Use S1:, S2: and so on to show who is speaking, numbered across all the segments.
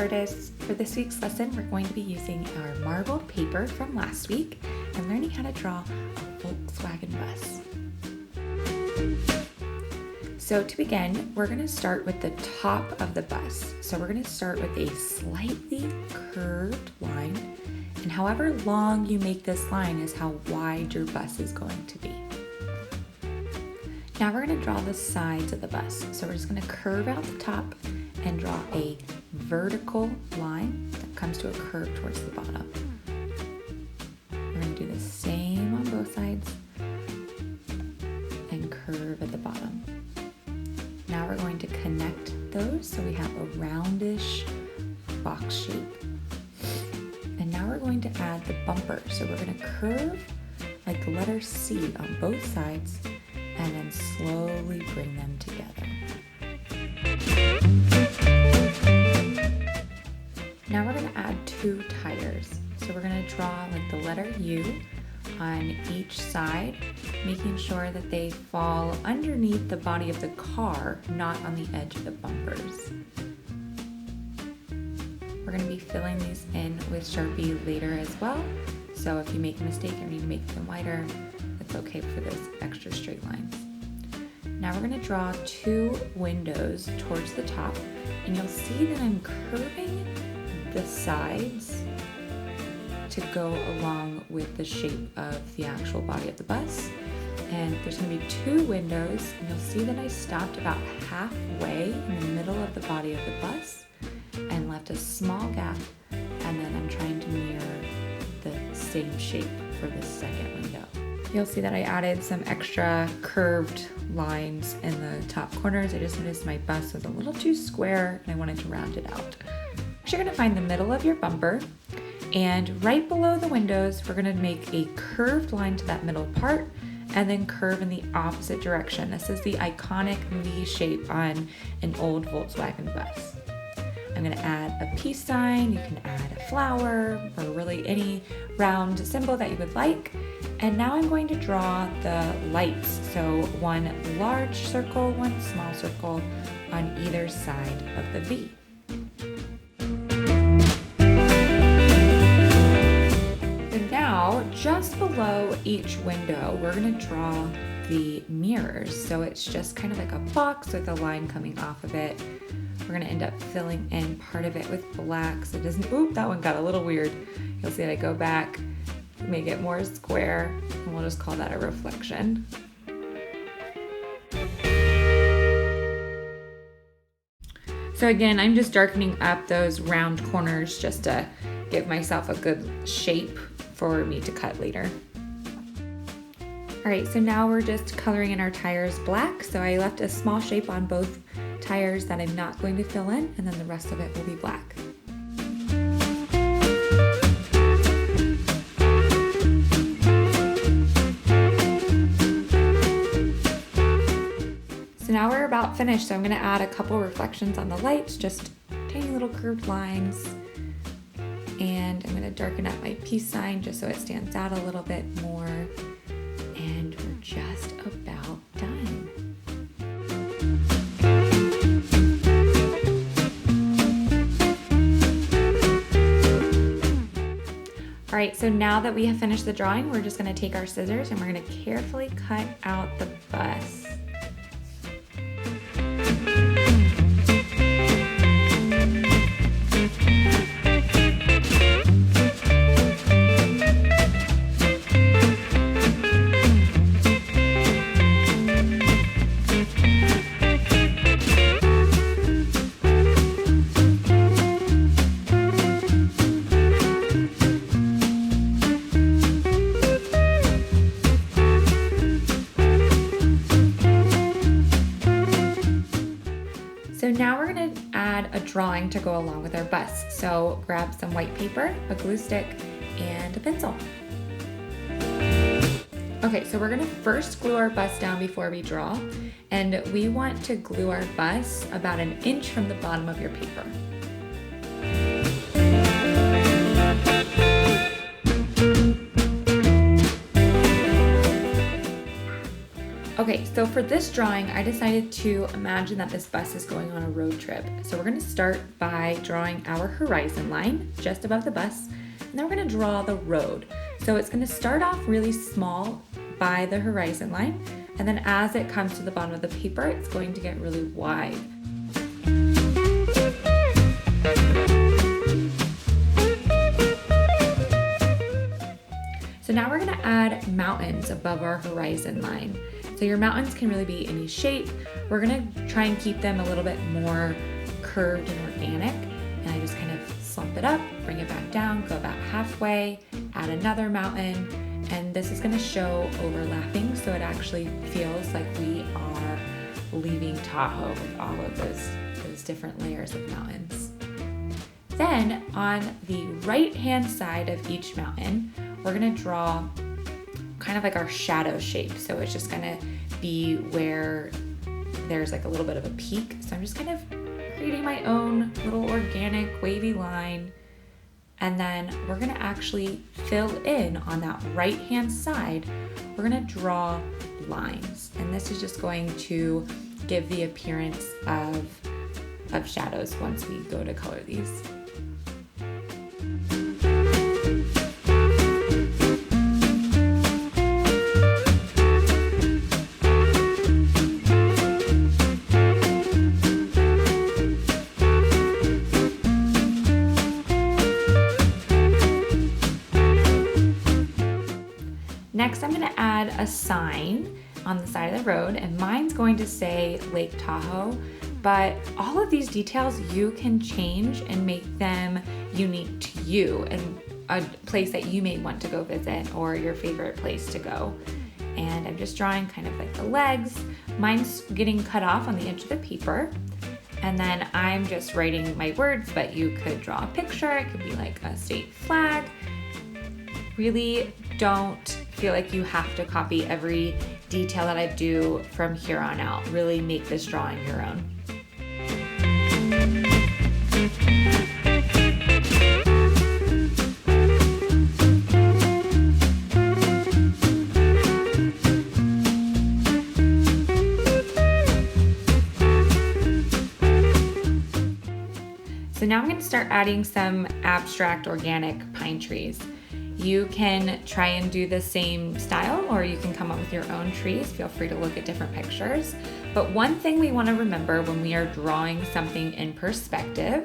S1: artists. For this week's lesson, we're going to be using our marbled paper from last week and learning how to draw a Volkswagen bus. So to begin, we're going to start with the top of the bus. So we're going to start with a slightly curved line, and however long you make this line is how wide your bus is going to be. Now we're going to draw the sides of the bus. So we're just going to curve out the top and draw a vertical line that comes to a curve towards the bottom. We're going to do the same on both sides and curve at the bottom. Now we're going to connect those so we have a roundish box shape. And now we're going to add the bumper. So we're going to curve like the letter C on both sides and then slowly bring them together. Now we're going to add two tires. So we're going to draw like the letter U on each side, making sure that they fall underneath the body of the car, not on the edge of the bumpers. We're going to be filling these in with Sharpie later as well, so if you make a mistake and need to make them wider, it's okay for those extra straight lines. Now we're going to draw two windows towards the top, and you'll see that I'm curving the sides to go along with the shape of the actual body of the bus. And there's going to be two windows, and you'll see that I stopped about halfway in the middle of the body of the bus and left a small gap, and then I'm trying to mirror the same shape for the second window. You'll see that I added some extra curved lines in the top corners. I just noticed my bus was a little too square and I wanted to round it out. Next, you're going to find the middle of your bumper, and right below the windows, we're going to make a curved line to that middle part and then curve in the opposite direction. This is the iconic V shape on an old Volkswagen bus. I'm going to add a peace sign. You can add a flower or really any round symbol that you would like. And now I'm going to draw the lights. So one large circle, one small circle on either side of the V. Just below each window, we're going to draw the mirrors. So it's just kind of like a box with a line coming off of it. We're going to end up filling in part of it with black so it doesn't, oop, that one got a little weird. You'll see that I go back, make it more square, and we'll just call that a reflection. So again, I'm just darkening up those round corners just to give myself a good shape for me to cut later. All right, so now we're just coloring in our tires black. So I left a small shape on both tires that I'm not going to fill in, and then the rest of it will be black. So now we're about finished. So I'm gonna add a couple reflections on the lights, just tiny little curved lines. And I'm going to darken up my peace sign just so it stands out a little bit more. And we're just about done. All right, so now that we have finished the drawing, we're just going to take our scissors and we're going to carefully cut out the bus. So now we're going to add a drawing to go along with our bus. So grab some white paper, a glue stick, and a pencil. Okay, so we're going to first glue our bus down before we draw, and we want to glue our bus about 1 inch from the bottom of your paper. Okay, so for this drawing, I decided to imagine that this bus is going on a road trip. So we're gonna start by drawing our horizon line just above the bus, and then we're gonna draw the road. So it's gonna start off really small by the horizon line, and then as it comes to the bottom of the paper, it's going to get really wide. So now we're gonna add mountains above our horizon line. So your mountains can really be any shape. We're gonna try and keep them a little bit more curved and organic. And I just kind of slump it up, bring it back down, go about halfway, add another mountain. And this is gonna show overlapping, so it actually feels like we are leaving Tahoe with all of those different layers of mountains. Then on the right-hand side of each mountain, we're gonna draw kind of like our shadow shape. So it's just gonna be where there's like a little bit of a peak. So I'm just kind of creating my own little organic wavy line. And then we're gonna actually fill in on that right-hand side, we're gonna draw lines. And this is just going to give the appearance of shadows once we go to color these. Next, I'm gonna add a sign on the side of the road, and mine's going to say Lake Tahoe, but all of these details you can change and make them unique to you and a place that you may want to go visit or your favorite place to go. And I'm just drawing kind of like the legs. Mine's getting cut off on the edge of the paper. And then I'm just writing my words, but you could draw a picture. It could be like a state flag. Really don't feel like you have to copy every detail that I do from here on out. Really make this drawing your own. So now I'm going to start adding some abstract organic pine trees. You can try and do the same style, or you can come up with your own trees. Feel free to look at different pictures. But one thing we want to remember when we are drawing something in perspective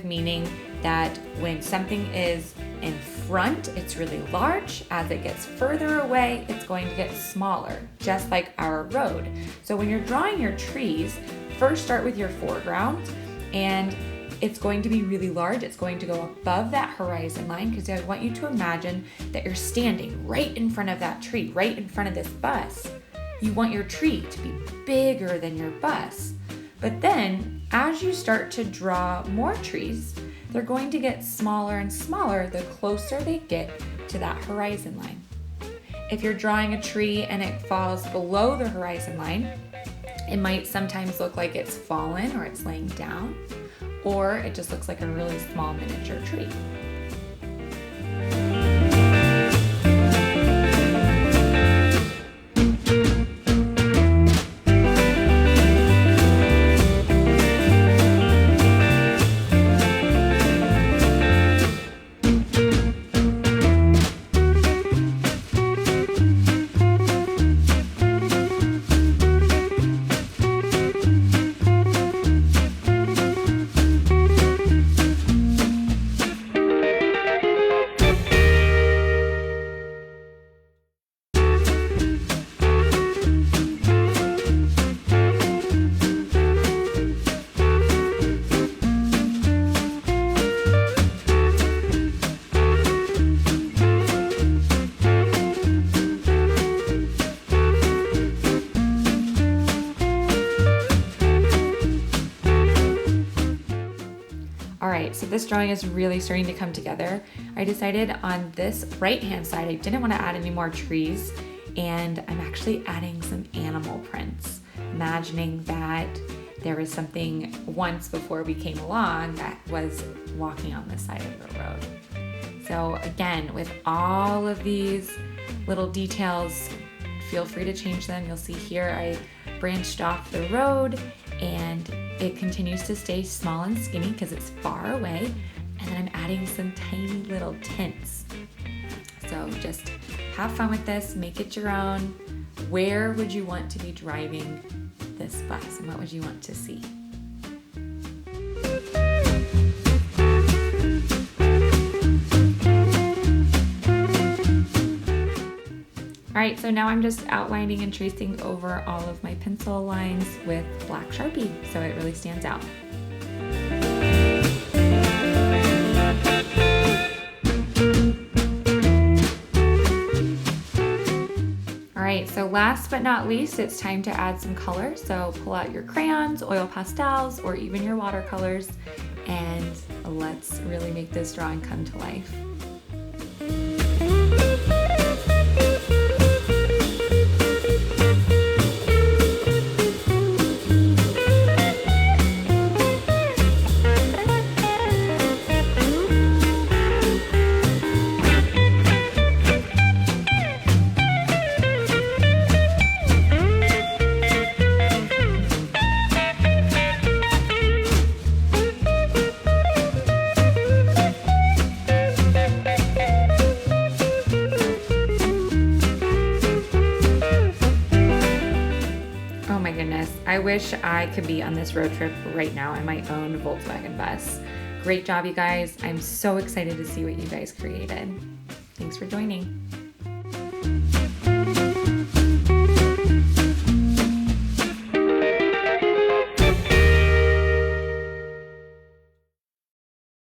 S1: meaning that when something is in front, it's really large. As it gets further away, it's going to get smaller, just like our road. So when you're drawing your trees, first start with your foreground, and it's going to be really large. It's going to go above that horizon line because I want you to imagine that you're standing right in front of that tree, right in front of this bus. You want your tree to be bigger than your bus. But then as you start to draw more trees, they're going to get smaller and smaller the closer they get to that horizon line. If you're drawing a tree and it falls below the horizon line, it might sometimes look like it's fallen or it's laying down, or it just looks like a really small miniature tree. Alright, so this drawing is really starting to come together. I decided on this right-hand side, I didn't want to add any more trees, and I'm actually adding some animal prints, imagining that there was something once before we came along that was walking on the side of the road. So again, with all of these little details, feel free to change them. You'll see here I branched off the road and it continues to stay small and skinny because it's far away. And then I'm adding some tiny little tints. So just have fun with this, make it your own. Where would you want to be driving this bus and what would you want to see? All right, so now I'm just outlining and tracing over all of my pencil lines with black Sharpie, so it really stands out. All right, so last but not least, it's time to add some color. So pull out your crayons, oil pastels, or even your watercolors, and let's really make this drawing come to life. I wish I could be on this road trip right now in my own Volkswagen bus. Great job, you guys. I'm so excited to see what you guys created. Thanks for joining.